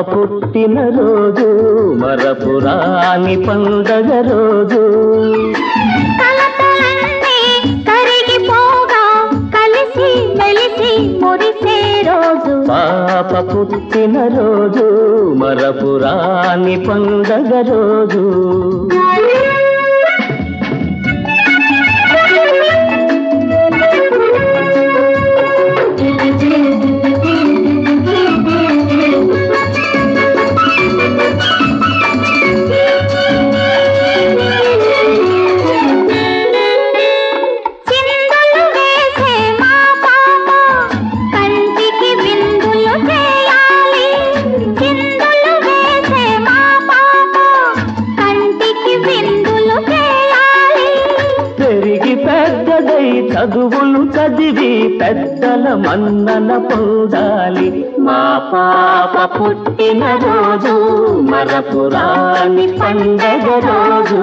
పుట్టిన రోజు మరపురాని పండగ రోజు కలతలన్నీ కరిగిపోగా కలిసి మెలిసి మురిసే రోజు పాప పుట్టిన రోజు మరపురాని పండగ రోజు చదువులు చదివి పెద్దల మన్నన పొందాలి మా పాప పుట్టిన రోజు మరపురాని పండగ రోజు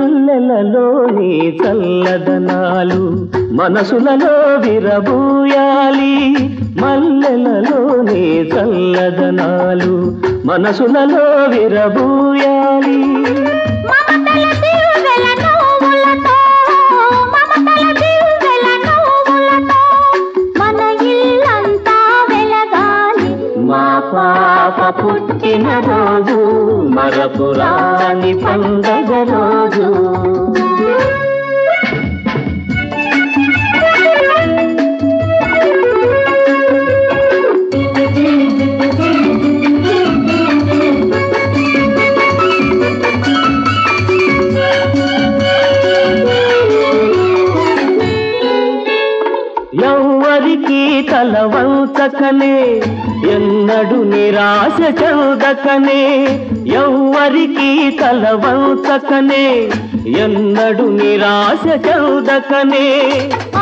మల్లెలలోని చల్లదనాలు మనసులలో విరబూయాలి మల్లెలలోని చల్లదనాలు మనసులలో విరబూయాలి మా పాప పుట్టిన రోజు మరపురాని పండగ రోజు ఎవ్వరికి తల వంచకనే ఎన్నడు నిరాశ చెందకనే ఎవ్వరికి తల వంచకనే ఎన్నడు నిరాశ చెందకనే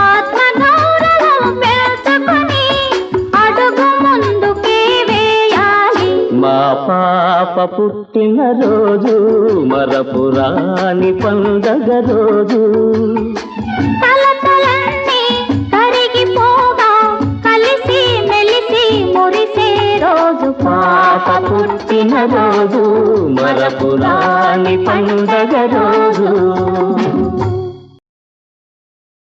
ఆత్మగౌరవం పెంచుకొని అడుగు ముందుకే వేయాలి మా పాప పుట్టిన రోజు మరపురాని పండగ రోజు కలతలన్నీ కరిగిపోగా కలిసి మెలిసి మురిసే రోజు పాప పుట్టిన రోజు మరపురాని పండగ రోజు